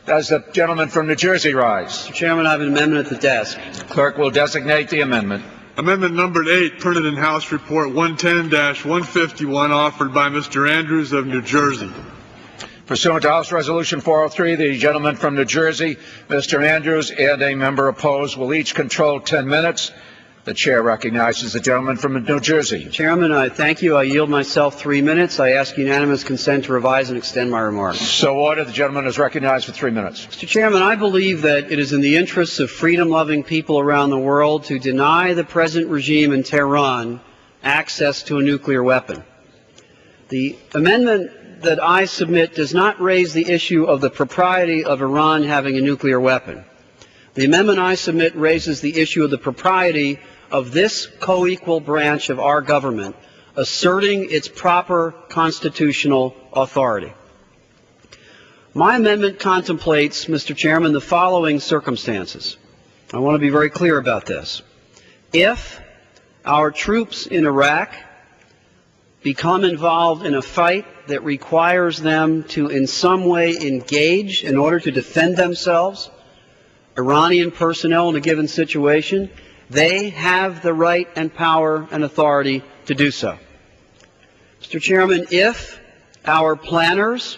Does the gentleman from New Jersey rise? Mr. Chairman, I have an amendment at the desk. Clerk will designate the amendment. Amendment numbered 8, printed in House Report 110-151, offered by Mr. Andrews of New Jersey. Pursuant to House Resolution 403, the gentleman from New Jersey, Mr. Andrews, and a member opposed will each control 10 minutes. The chair recognizes the gentleman from New Jersey. Chairman, I thank you. I yield myself 3 minutes. I ask unanimous consent to revise and extend my remarks. So ordered. The gentleman is recognized for 3 minutes. Mr. Chairman, I believe that it is in the interests of freedom-loving people around the world to deny the present regime in Tehran access to a nuclear weapon. The amendment that I submit does not raise the issue of the propriety of Iran having a nuclear weapon. The amendment I submit raises the issue of the propriety of this co-equal branch of our government asserting its proper constitutional authority. My amendment contemplates, Mr. Chairman, the following circumstances. I want to be very clear about this. If our troops in Iraq become involved in a fight that requires them to in some way engage in order to defend themselves, Iranian personnel in a given situation, they have the right and power and authority to do so. Mr. Chairman, if our planners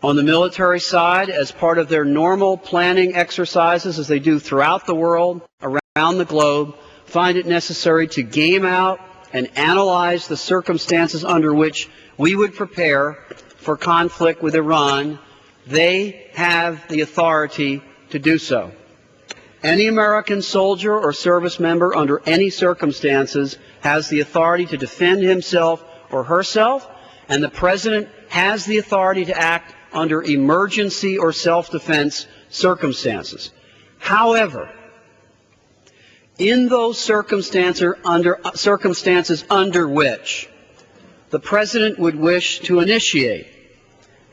on the military side, as part of their normal planning exercises as they do throughout the world, around the globe, find it necessary to game out and analyze the circumstances under which we would prepare for conflict with Iran, they have the authority to do so. Any American soldier or service member under any circumstances has the authority to defend himself or herself, and the President has the authority to act under emergency or self-defense circumstances. However, in those circumstances under which the President would wish to initiate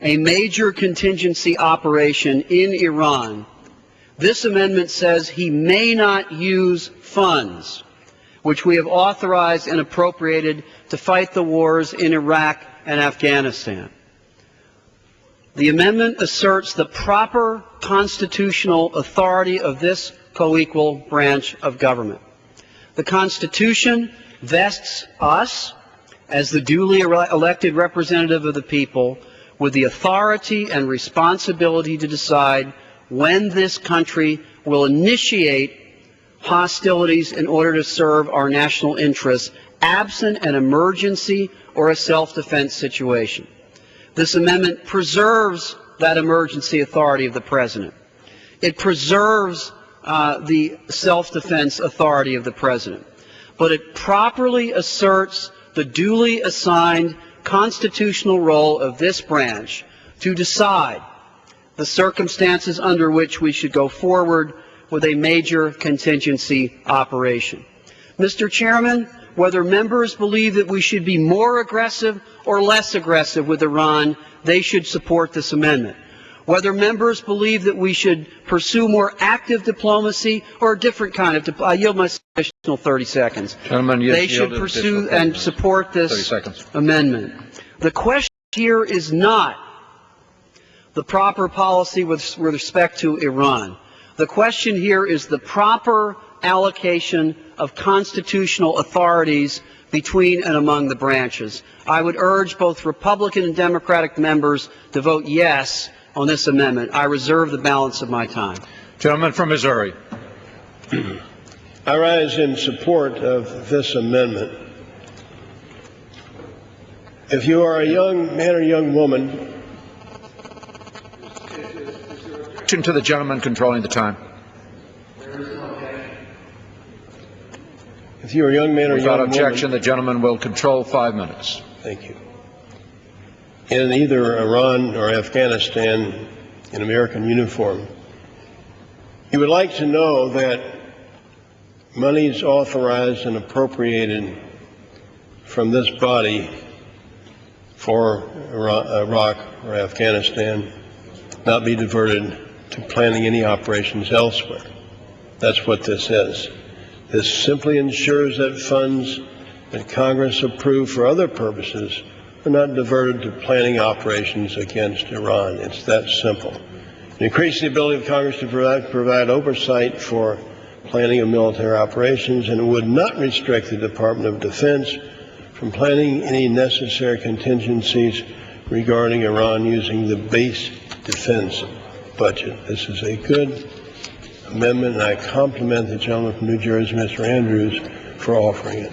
a major contingency operation in Iran, this amendment says he may not use funds which we have authorized and appropriated to fight the wars in Iraq and Afghanistan. The amendment asserts the proper constitutional authority of this co-equal branch of government. The Constitution vests us, as the duly elected representative of the people, with the authority and responsibility to decide when this country will initiate hostilities in order to serve our national interests, absent an emergency or a self-defense situation. This amendment preserves that emergency authority of the President. It preserves the self-defense authority of the President. But it properly asserts the duly assigned constitutional role of this branch to decide the circumstances under which we should go forward with a major contingency operation. Mr. Chairman, whether members believe that we should be more aggressive or less aggressive with Iran, they should support this amendment. Whether members believe that we should pursue more active diplomacy or a different kind of I yield my additional 30 seconds. Gentlemen, they should pursue and support this amendment. The question here is not the proper policy with respect to Iran. The question here is the proper allocation of constitutional authorities between and among the branches. I would urge both Republican and Democratic members to vote yes on this amendment. I reserve the balance of my time. Gentleman from Missouri. I rise in support of this amendment. If you are a young man or young woman, to the gentleman controlling the time. If you're a young man or young woman, without objection, the gentleman will control 5 minutes. Thank you. In either Iran or Afghanistan in American uniform, you would like to know that monies authorized and appropriated from this body for Iraq or Afghanistan not be diverted to planning any operations elsewhere. That's what this is. This simply ensures that funds that Congress approved for other purposes are not diverted to planning operations against Iran. It's that simple. It increased the ability of Congress to provide oversight for planning of military operations, and it would not restrict the Department of Defense from planning any necessary contingencies regarding Iran using the base defense budget. This is a good amendment, and I compliment the gentleman from New Jersey, Mr. Andrews, for offering it.